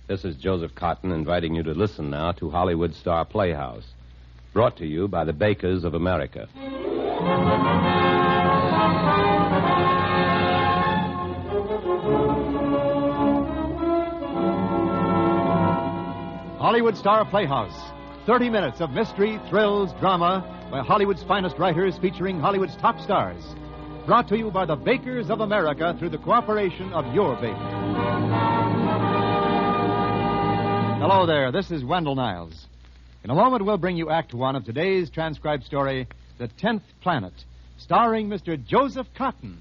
This is Joseph Cotton inviting you to listen now to Hollywood Star Playhouse, brought to you by the Bakers of America. Hollywood Star Playhouse. 30 minutes of mystery, thrills, drama by Hollywood's finest writers featuring Hollywood's top stars. Brought to you by the Bakers of America through the cooperation of your baker. Hello there, this is Wendell Niles. In a moment, we'll bring you Act One of today's transcribed story, The 10th Planet, starring Mr. Joseph Cotton.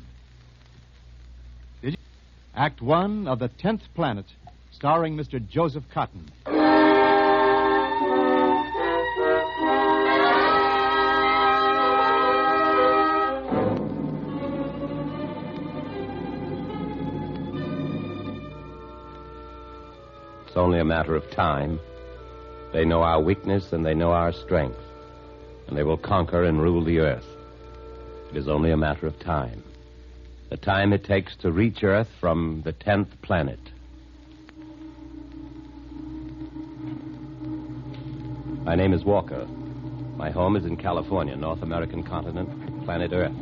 Act One of The 10th Planet, starring Mr. Joseph Cotton. It's only a matter of time. They know our weakness and they know our strength, and they will conquer and rule the earth. It is only a matter of time. The time it takes to reach Earth from the 10th planet. My name is Walker. My home is in California, North American continent, planet Earth.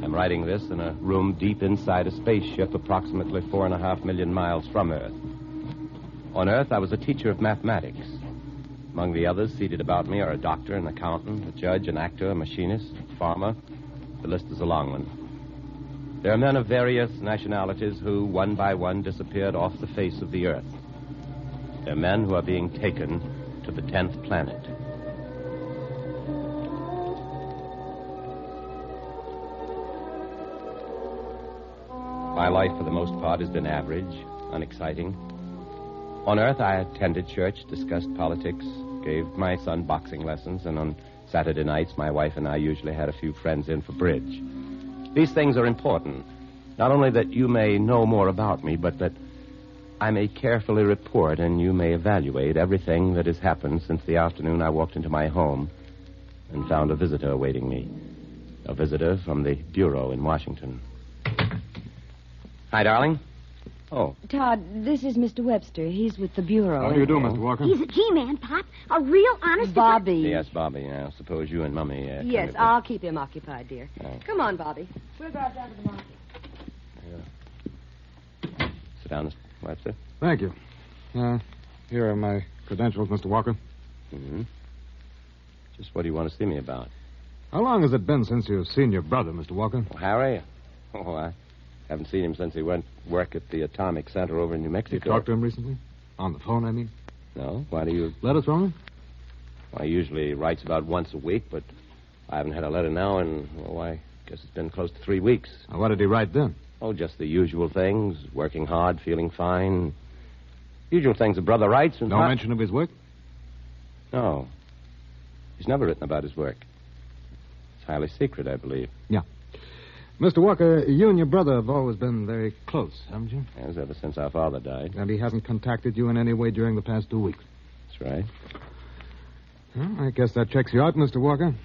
I'm writing this in a room deep inside a spaceship approximately 4.5 million miles from Earth. On Earth, I was a teacher of mathematics. Among the others seated about me are a doctor, an accountant, a judge, an actor, a machinist, a farmer. The list is a long one. There are men of various nationalities who, one by one, disappeared off the face of the Earth. They're men who are being taken to the 10th planet. My life, for the most part, has been average, unexciting. On Earth, I attended church, discussed politics, gave my son boxing lessons, and on Saturday nights, my wife and I usually had a few friends in for bridge. These things are important. Not only that you may know more about me, but that I may carefully report and you may evaluate everything that has happened since the afternoon I walked into my home and found a visitor awaiting me. A visitor from the Bureau in Washington. Hi, darling. Oh. Todd, this is Mr. Webster. He's with the Bureau. How do you do, Mr. Walker? He's a G-man, Pop. A real honest... Bobby. Yes, Bobby. I suppose you and Mummy... Yes, I'll keep him occupied, dear. Oh. Come on, Bobby. We'll drive down to the market. Sit down, Mr. Webster. Thank you. Here are my credentials, Mr. Walker. Mm-hmm. Just what do you want to see me about? How long has it been since you've seen your brother, Mr. Walker? Oh, Harry? Oh, I haven't seen him since he went work at the Atomic Center over in New Mexico. You talked to him recently? On the phone, I mean? No. Why do you... Letters from him? Well, he usually writes about once a week, but I haven't had a letter now in, I guess it's been close to 3 weeks. Now, what did he write then? Oh, just the usual things. Working hard, feeling fine. Usual things a brother writes. And No mention of his work? No. He's never written about his work. It's highly secret, I believe. Yeah. Mr. Walker, you and your brother have always been very close, haven't you? Yes, ever since our father died. And he hasn't contacted you in any way during the past 2 weeks? That's right. Well, I guess that checks you out, Mr. Walker.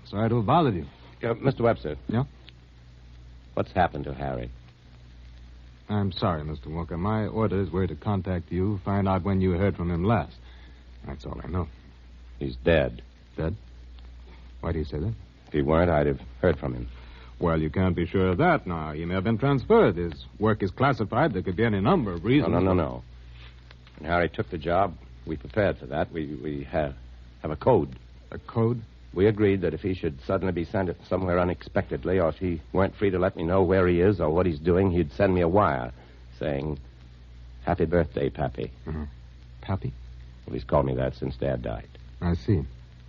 Sorry to have bothered you. Mr. Webster. Yeah? What's happened to Harry? I'm sorry, Mr. Walker. My orders were to contact you, find out when you heard from him last. That's all I know. He's dead. Dead? Why do you say that? If he weren't, I'd have heard from him. Well, you can't be sure of that now. He may have been transferred. His work is classified. There could be any number of reasons. No. When Harry took the job, we prepared for that. We have a code. A code? We agreed that if he should suddenly be sent somewhere unexpectedly, or if he weren't free to let me know where he is or what he's doing, he'd send me a wire saying, "Happy birthday, Pappy." Pappy? Well, he's called me that since Dad died. I see.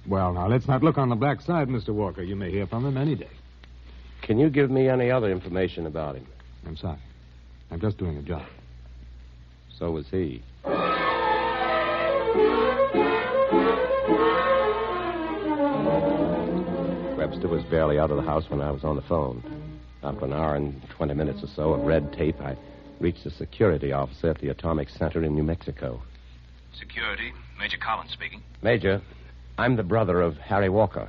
Well, now, let's not look on the black side, Mr. Walker. You may hear from him any day. Can you give me any other information about him? I'm sorry. I'm just doing a job. So was he. Webster was barely out of the house when I was on the phone. After an hour and 20 minutes or so of red tape, I reached the security officer at the Atomic Center in New Mexico. Security, Major Collins speaking. Major, I'm the brother of Harry Walker.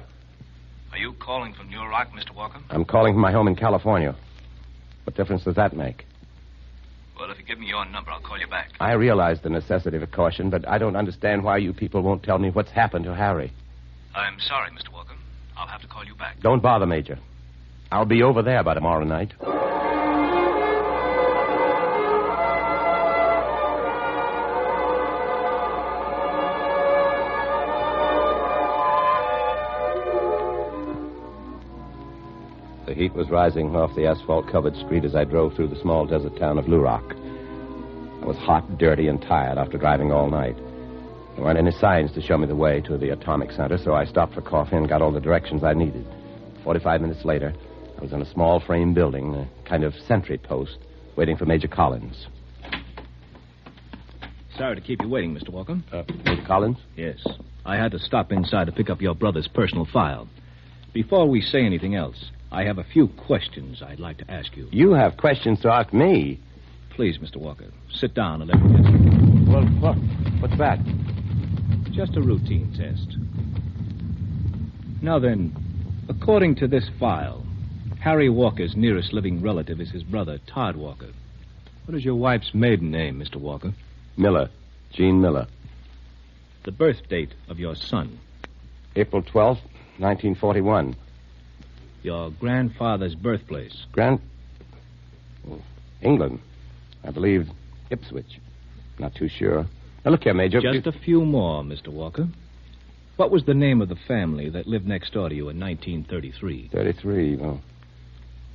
Are you calling from New York, Mr. Walker? I'm calling from my home in California. What difference does that make? Well, if you give me your number, I'll call you back. I realize the necessity of caution, but I don't understand why you people won't tell me what's happened to Harry. I'm sorry, Mr. Walker. I'll have to call you back. Don't bother, Major. I'll be over there by tomorrow night. The heat was rising off the asphalt-covered street as I drove through the small desert town of Lurock. I was hot, dirty, and tired after driving all night. There weren't any signs to show me the way to the atomic center, so I stopped for coffee and got all the directions I needed. 45 minutes later, I was in a small frame building, a kind of sentry post, waiting for Major Collins. Sorry to keep you waiting, Mr. Walker. Major Collins? Yes. I had to stop inside to pick up your brother's personal file. Before we say anything else, I have a few questions I'd like to ask you. You have questions to ask me? Please, Mr. Walker, sit down and let me answer. Well, what's that? Just a routine test. Now then, according to this file, Harry Walker's nearest living relative is his brother, Todd Walker. What is your wife's maiden name, Mr. Walker? Miller. Jean Miller. The birth date of your son? April 12th, 1941. Your grandfather's birthplace? England. I believe Ipswich. Not too sure. Now, look here, Major. Just a few more, Mr. Walker. What was the name of the family that lived next door to you in 1933? 33. Well,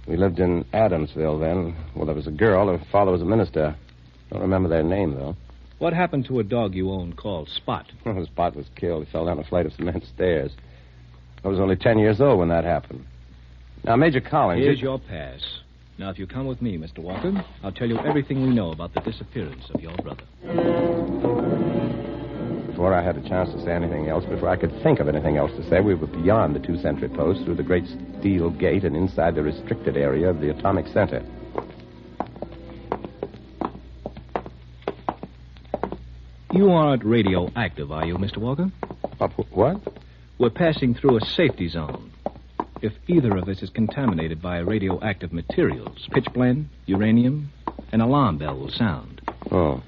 we lived in Adamsville then. Well, there was a girl. Her father was a minister. Don't remember their name, though. What happened to a dog you owned called Spot? Spot was killed. He fell down a flight of cement stairs. I was only 10 years old when that happened. Now, Major Collins... Here's your pass. Now, if you come with me, Mr. Walker, I'll tell you everything we know about the disappearance of your brother. Before I had a chance to say anything else, before I could think of anything else to say, we were beyond the two sentry posts, through the great steel gate, and inside the restricted area of the atomic center. You aren't radioactive, are you, Mr. Walker? What? We're passing through a safety zone. If either of us is contaminated by radioactive materials, pitchblende, uranium, an alarm bell will sound. Oh.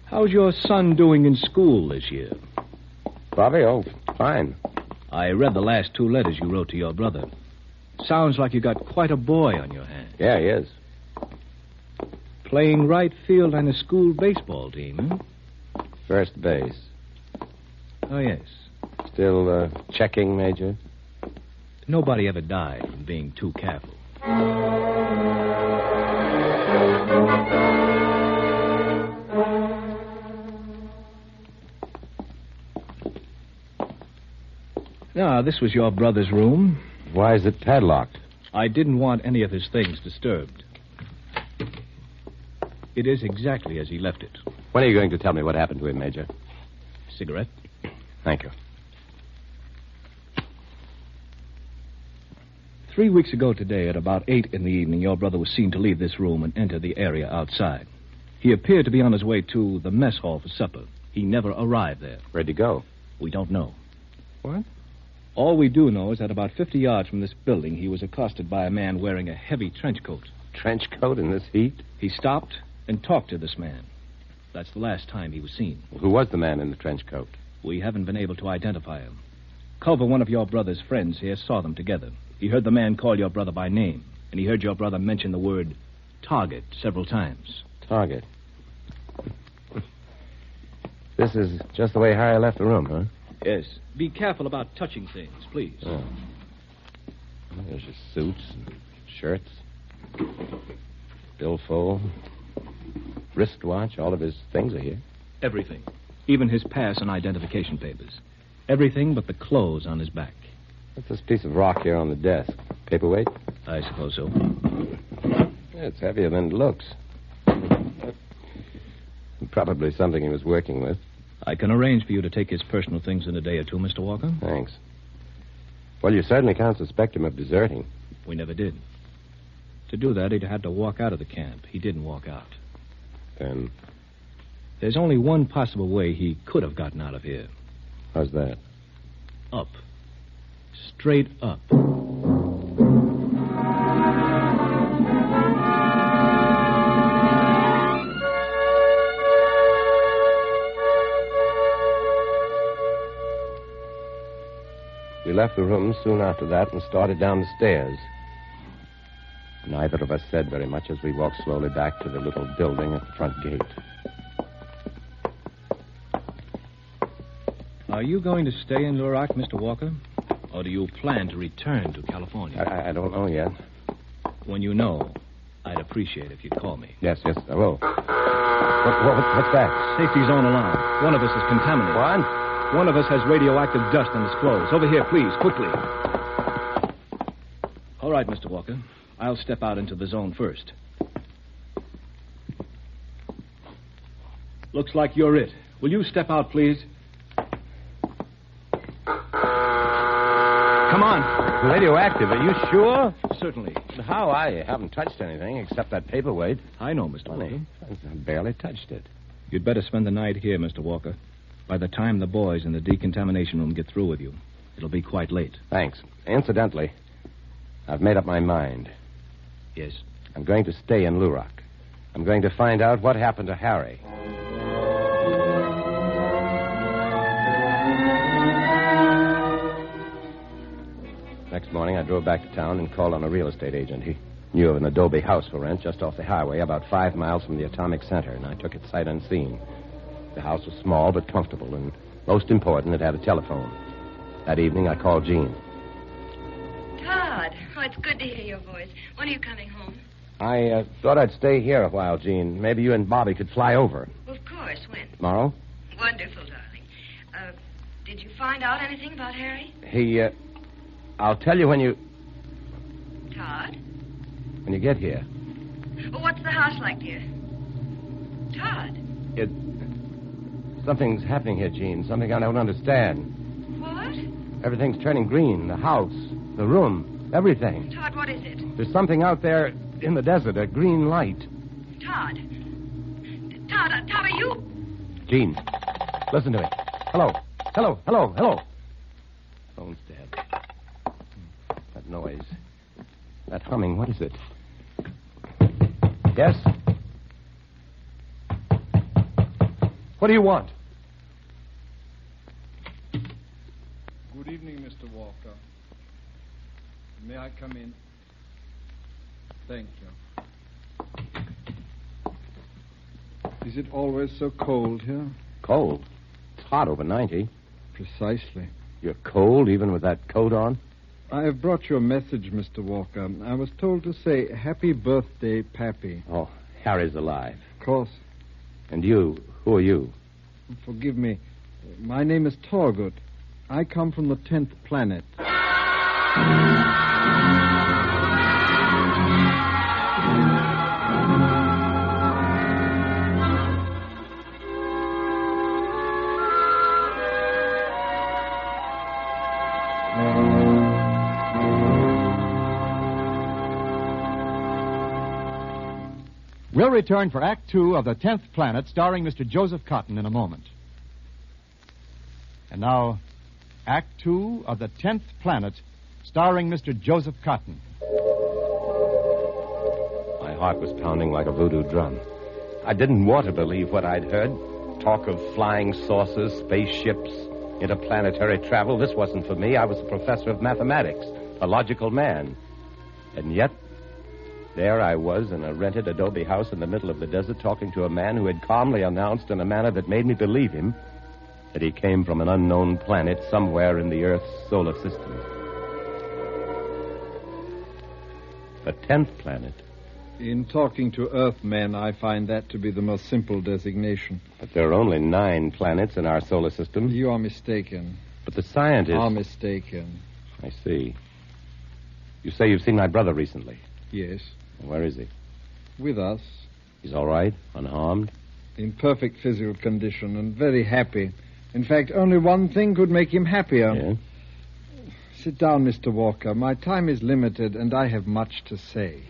How's your son doing in school this year? Bobby? Oh, fine. I read the last two letters you wrote to your brother. Sounds like you got quite a boy on your hands. Yeah, he is. Playing right field on a school baseball team, huh? First base. Oh, yes. Still checking, Major? Nobody ever died from being too careful. Now, this was your brother's room. Why is it padlocked? I didn't want any of his things disturbed. It is exactly as he left it. When are you going to tell me what happened to him, Major? Cigarette? Thank you. 3 weeks ago today, at about 8 in the evening, your brother was seen to leave this room and enter the area outside. He appeared to be on his way to the mess hall for supper. He never arrived there. Where'd he go? We don't know. What? All we do know is that about 50 yards from this building, he was accosted by a man wearing a heavy trench coat. Trench coat in this heat? He stopped and talked to this man. That's the last time he was seen. Who was the man in the trench coat? We haven't been able to identify him. Culver, one of your brother's friends here, saw them together. He heard the man call your brother by name, and he heard your brother mention the word target several times. Target. This is just the way Harry left the room, huh? Yes. Be careful about touching things, please. Oh. There's your suits and shirts, billfold, wristwatch. All of his things are here. Everything. Even his pass and identification papers. Everything but the clothes on his back. What's this piece of rock here on the desk? Paperweight? I suppose so. Yeah, it's heavier than it looks. Probably something he was working with. I can arrange for you to take his personal things in a day or two, Mr. Walker. Thanks. Well, you certainly can't suspect him of deserting. We never did. To do that, he'd had to walk out of the camp. He didn't walk out. Then? There's only one possible way he could have gotten out of here. How's that? Up. Straight up. left the room soon after that and started down the stairs. Neither of us said very much as we walked slowly back to the little building at the front gate. Are you going to stay in Lurak, Mr. Walker? Or do you plan to return to California? I don't know yet. When you know, I'd appreciate if you'd call me. Yes, I will. What's that? Safety zone alarm. One of us is contaminated. What? One of us has radioactive dust on his clothes. Over here, please, quickly. All right, Mr. Walker. I'll step out into the zone first. Looks like you're it. Will you step out, please? Come on. Radioactive, are you sure? Certainly. How? I haven't touched anything except that paperweight. I know, Mr. Walker. I barely touched it. You'd better spend the night here, Mr. Walker. By the time the boys in the decontamination room get through with you, it'll be quite late. Thanks. Incidentally, I've made up my mind. Yes? I'm going to stay in Lurak. I'm going to find out what happened to Harry. Next morning, I drove back to town and called on a real estate agent. He knew of an adobe house for rent just off the highway, about 5 miles from the atomic center, and I took it sight unseen. The house was small but comfortable, and most important, it had a telephone. That evening, I called Jean. Todd, oh, it's good to hear your voice. When are you coming home? I thought I'd stay here a while, Jean. Maybe you and Bobby could fly over. Well, of course. When? Tomorrow? Wonderful, darling. Did you find out anything about Harry? I'll tell you when you Todd? get here. Well, what's the house like, dear? Todd? Something's happening here, Jean. Something I don't understand. What? Everything's turning green. The house, the room, everything. Todd, what is it? There's something out there in the desert, a green light. Todd, are you... Jean, listen to me. Hello. Phone's dead. That noise. That humming, what is it? Yes? What do you want? Good evening, Mr. Walker. May I come in? Thank you. Is it always so cold here? Cold. It's hot, over 90. Precisely. You're cold even with that coat on? I have brought you a message, Mr. Walker. I was told to say, happy birthday, Pappy. Oh, Harry's alive. Of course. And you, who are you? Forgive me. My name is Torgut. I come from the 10th planet. We'll return for Act Two of The 10th Planet, starring Mr. Joseph Cotton in a moment. And now, Act Two of The 10th Planet, starring Mr. Joseph Cotton. My heart was pounding like a voodoo drum. I didn't want to believe what I'd heard. Talk of flying saucers, spaceships, interplanetary travel. This wasn't for me. I was a professor of mathematics, a logical man. And yet, there I was in a rented adobe house in the middle of the desert talking to a man who had calmly announced in a manner that made me believe him that he came from an unknown planet somewhere in the Earth's solar system. The 10th planet. In talking to Earthmen, I find that to be the most simple designation. But there are only 9 planets in our solar system. You are mistaken. But the scientists... Are mistaken. I see. You say you've seen my brother recently. Yes. Where is he? With us. He's all right? Unharmed? In perfect physical condition and very happy. In fact, only one thing could make him happier. Yeah? Sit down, Mr. Walker. My time is limited, and I have much to say.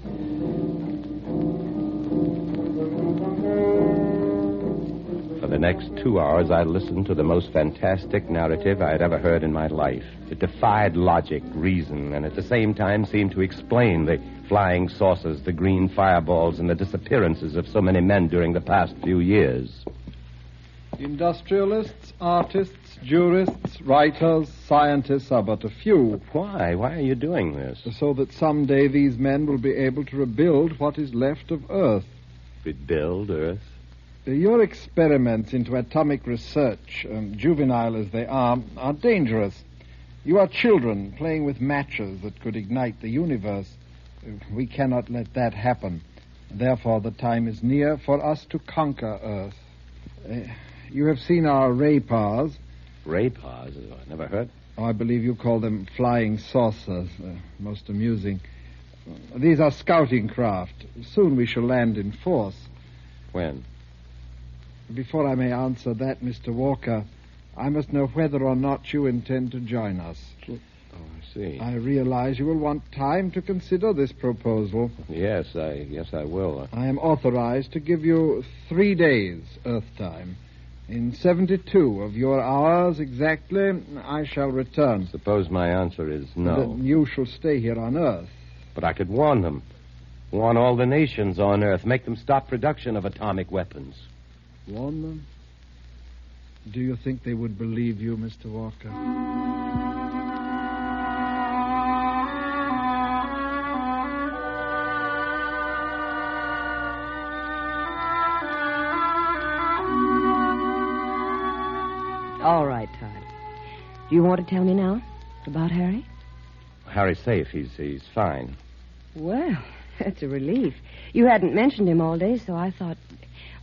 For the next 2 hours, I listened to the most fantastic narrative I had ever heard in my life. It defied logic, reason, and at the same time seemed to explain the flying saucers, the green fireballs, and the disappearances of so many men during the past few years. Industrialists, artists, jurists, writers, scientists are but a few. Why? Why are you doing this? So that someday these men will be able to rebuild what is left of Earth. Rebuild Earth? Your experiments into atomic research, juvenile as they are dangerous. You are children playing with matches that could ignite the universe. We cannot let that happen. Therefore, the time is near for us to conquer Earth. You have seen our ray powers. Ray powers? I never heard. I believe you call them flying saucers. Most amusing. These are scouting craft. Soon we shall land in force. When? Before I may answer that, Mr. Walker, I must know whether or not you intend to join us. Oh, I see. I realize you will want time to consider this proposal. Yes, I will. I am authorized to give you 3 days Earth time. In 72 of your hours exactly, I shall return. Suppose my answer is no. Then you shall stay here on Earth. But I could warn them. Warn all the nations on Earth. Make them stop production of atomic weapons. Warn them? Do you think they would believe you, Mr. Walker? All right, Todd. Do you want to tell me now about Harry? Harry's safe. He's fine. Well, that's a relief. You hadn't mentioned him all day, so I thought...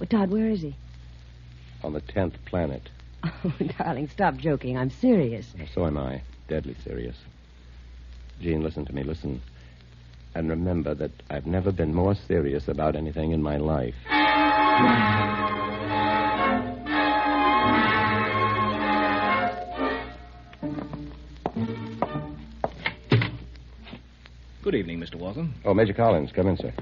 Well, Todd, where is he? On the 10th planet. Oh, darling, stop joking. I'm serious. So am I. Deadly serious. Jean, listen to me. Listen. And remember that I've never been more serious about anything in my life. Good evening, Mr. Walker. Oh, Major Collins, come in, sir.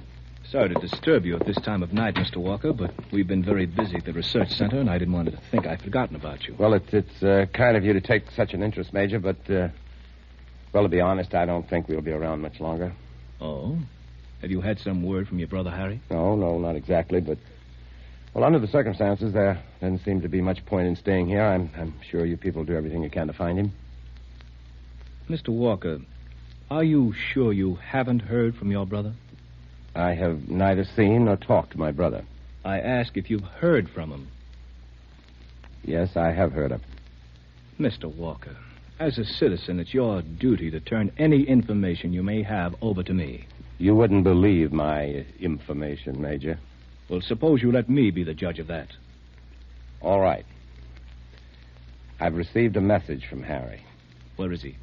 Sorry to disturb you at this time of night, Mr. Walker, but we've been very busy at the research center, and I didn't want to think I'd forgotten about you. Well, it's kind of you to take such an interest, Major, but, well, to be honest, I don't think we'll be around much longer. Oh? Have you had some word from your brother, Harry? No, not exactly, but, well, under the circumstances, there doesn't seem to be much point in staying here. I'm sure you people do everything you can to find him. Mr. Walker, are you sure you haven't heard from your brother? I have neither seen nor talked to my brother. I ask if you've heard from him. Yes, I have heard of him. Mr. Walker, as a citizen, it's your duty to turn any information you may have over to me. You wouldn't believe my information, Major. Well, suppose you let me be the judge of that. All right. I've received a message from Harry. Where is he?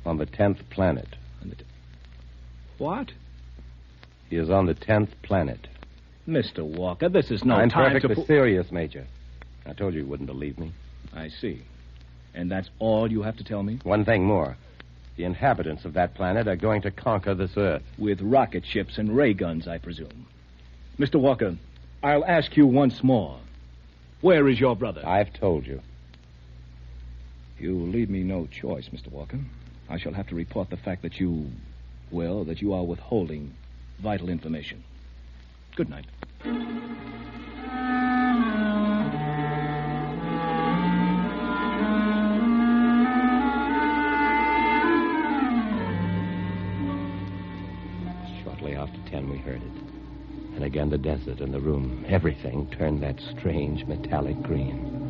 On the 10th planet. What? He is on the 10th planet. Mr. Walker, this is no I'm time perfectly serious, Major. I told you you wouldn't believe me. I see. And that's all you have to tell me? One thing more. The inhabitants of that planet are going to conquer this Earth. With rocket ships and ray guns, I presume. Mr. Walker, I'll ask you once more. Where is your brother? I've told you. You leave me no choice, Mr. Walker. I shall have to report the fact that you are withholding vital information. Good night. Shortly after 10, we heard it. And again, the desert and the room, everything turned that strange metallic green.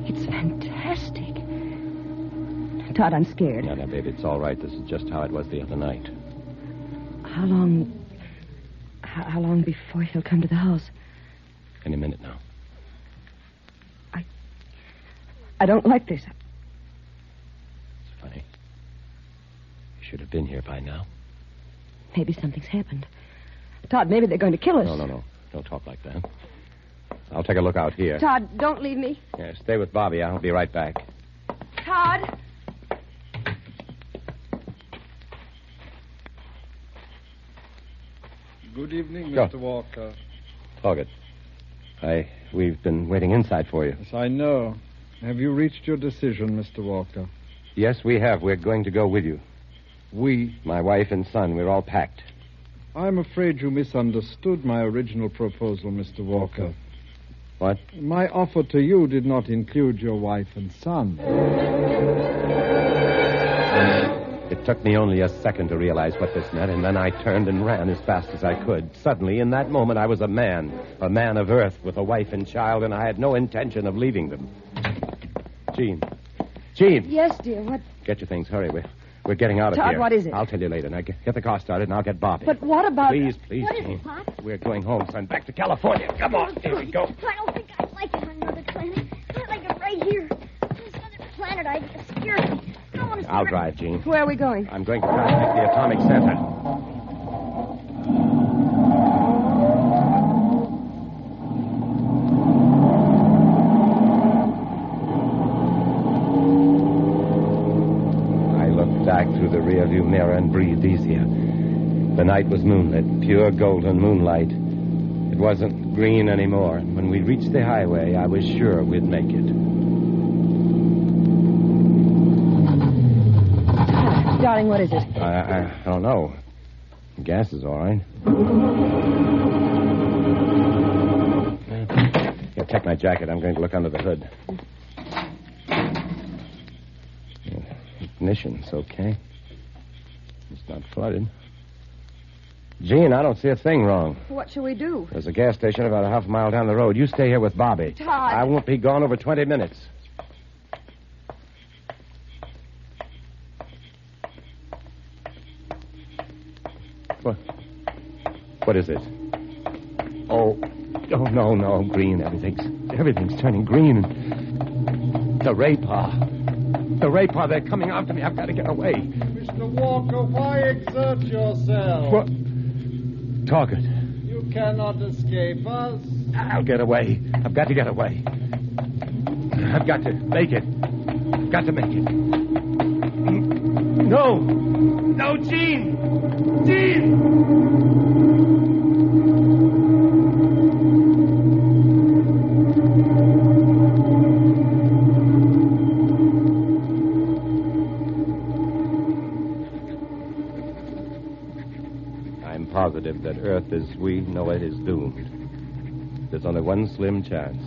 It's fantastic. Todd, I'm scared. No, baby, it's all right. This is just how it was the other night. How long before he'll come to the house? Any minute now. I don't like this. It's funny. You should have been here by now. Maybe something's happened. Todd, maybe they're going to kill us. No. Don't talk like that. I'll take a look out here. Todd, don't leave me. Yeah, stay with Bobby. I'll be right back. Todd! Good evening, Go. Mr. Walker. Toggett. We've been waiting inside for you. Yes, I know. Have you reached your decision, Mr. Walker? Yes, we have. We're going to go with you. We? My wife and son. We're all packed. I'm afraid you misunderstood my original proposal, Mr. Walker. What? My offer to you did not include your wife and son. It took me only a second to realize what this meant, and then I turned and ran as fast as I could. Suddenly, in that moment, I was a man of Earth with a wife and child, and I had no intention of leaving them. Jean. Yes, dear, what? Get your things. Hurry. We're getting out of Todd, here. what is it? I'll tell you later. Now, get the car started, and I'll get Bobby. But what about... Please, What is Jean. it, Pop? We're going home, son. Back to California. Come on. Here we go. I don't think I like it on another planet. I like it right here. This other planet, it scares me. I don't want to... I'll drive, Jean. Where are we going? I'm going to contact the atomic center. Back through the rearview mirror and breathed easier. The night was moonlit, pure golden moonlight. It wasn't green anymore. When we reached the highway, I was sure we'd make it. Darling, what is it? I don't know. The gas is all right. Here, check my jacket. I'm going to look under the hood. Ignition's okay. It's not flooded. Jean, I don't see a thing wrong. What shall we do? There's a gas station about a half a mile down the road. You stay here with Bobby. Todd. I won't be gone over 20 minutes. What is it? Oh, no, green. Everything's turning green. The Ray-Paw, they're coming after me. I've got to get away. Mr. Walker, why exert yourself? What? Talk it. You cannot escape us. I'll get away. I've got to get away. I've got to make it. Got to make it. No, Jean! I'm positive that Earth as we know it is doomed. There's only one slim chance.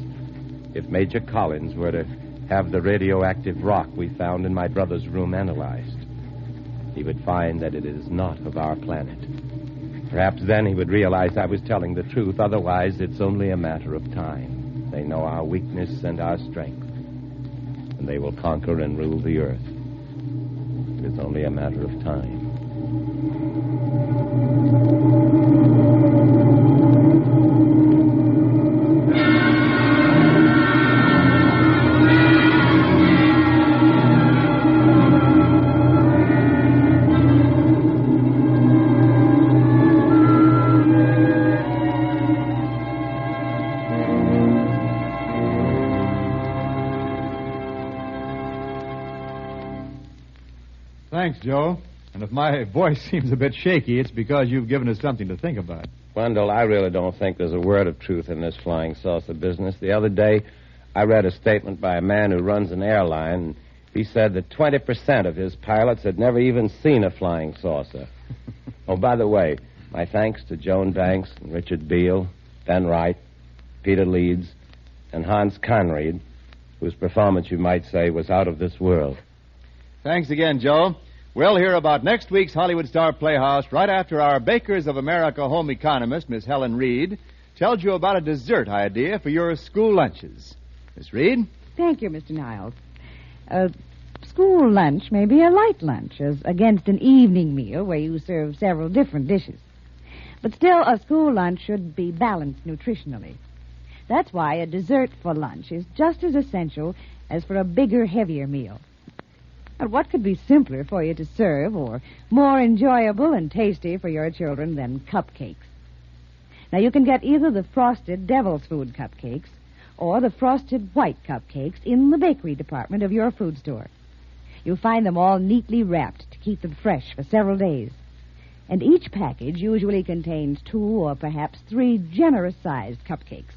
If Major Collins were to have the radioactive rock we found in my brother's room analyzed, he would find that it is not of our planet. Perhaps then he would realize I was telling the truth. Otherwise, it's only a matter of time. They know our weakness and our strength, and they will conquer and rule the Earth. It is only a matter of time. Thanks, Joe. And if my voice seems a bit shaky, it's because you've given us something to think about. Wendell, I really don't think there's a word of truth in this flying saucer business. The other day, I read a statement by a man who runs an airline. He said that 20% of his pilots had never even seen a flying saucer. Oh, by the way, my thanks to Joan Banks and Richard Beale, Ben Wright, Peter Leeds, and Hans Conried, whose performance, you might say, was out of this world. Thanks again, Joe. We'll hear about next week's Hollywood Star Playhouse right after our Bakers of America home economist, Miss Helen Reed, tells you about a dessert idea for your school lunches. Miss Reed? Thank you, Mr. Niles. A school lunch may be a light lunch as against an evening meal where you serve several different dishes. But still, a school lunch should be balanced nutritionally. That's why a dessert for lunch is just as essential as for a bigger, heavier meal. And what could be simpler for you to serve or more enjoyable and tasty for your children than cupcakes? Now, you can get either the frosted Devil's Food cupcakes or the frosted white cupcakes in the bakery department of your food store. You'll find them all neatly wrapped to keep them fresh for several days. And each package usually contains 2 or perhaps 3 generous-sized cupcakes.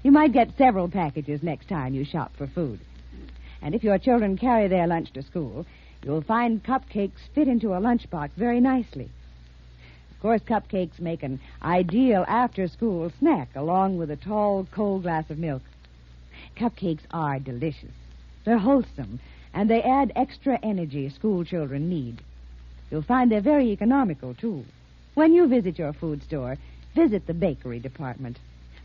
You might get several packages next time you shop for food. And if your children carry their lunch to school, you'll find cupcakes fit into a lunchbox very nicely. Of course, cupcakes make an ideal after-school snack, along with a tall, cold glass of milk. Cupcakes are delicious. They're wholesome, and they add extra energy school children need. You'll find they're very economical, too. When you visit your food store, visit the bakery department.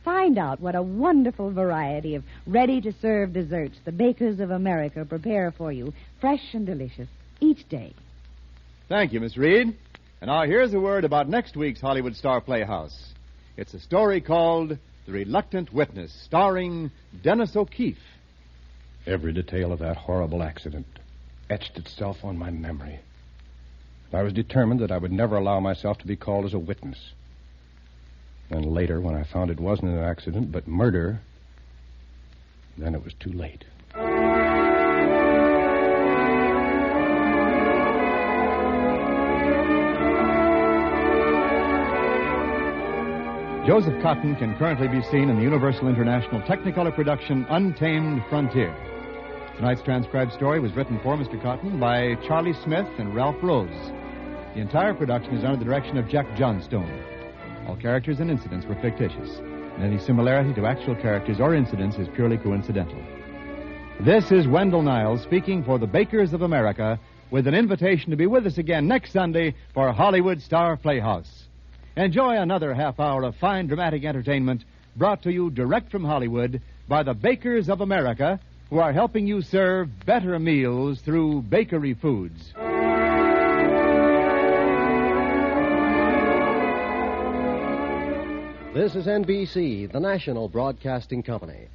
Find out what a wonderful variety of ready-to-serve desserts the bakers of America prepare for you, fresh and delicious, each day. Thank you, Miss Reed. And now here's a word about next week's Hollywood Star Playhouse. It's a story called The Reluctant Witness, starring Dennis O'Keefe. Every detail of that horrible accident etched itself on my memory. I was determined that I would never allow myself to be called as a witness. Then later, when I found it wasn't an accident, but murder, then it was too late. Joseph Cotton can currently be seen in the Universal International Technicolor production Untamed Frontier. Tonight's transcribed story was written for Mr. Cotton by Charlie Smith and Ralph Rose. The entire production is under the direction of Jack Johnstone. All characters and incidents were fictitious, and any similarity to actual characters or incidents is purely coincidental. This is Wendell Niles speaking for the Bakers of America with an invitation to be with us again next Sunday for Hollywood Star Playhouse. Enjoy another half hour of fine dramatic entertainment brought to you direct from Hollywood by the Bakers of America, who are helping you serve better meals through bakery foods. This is NBC, the national broadcasting company.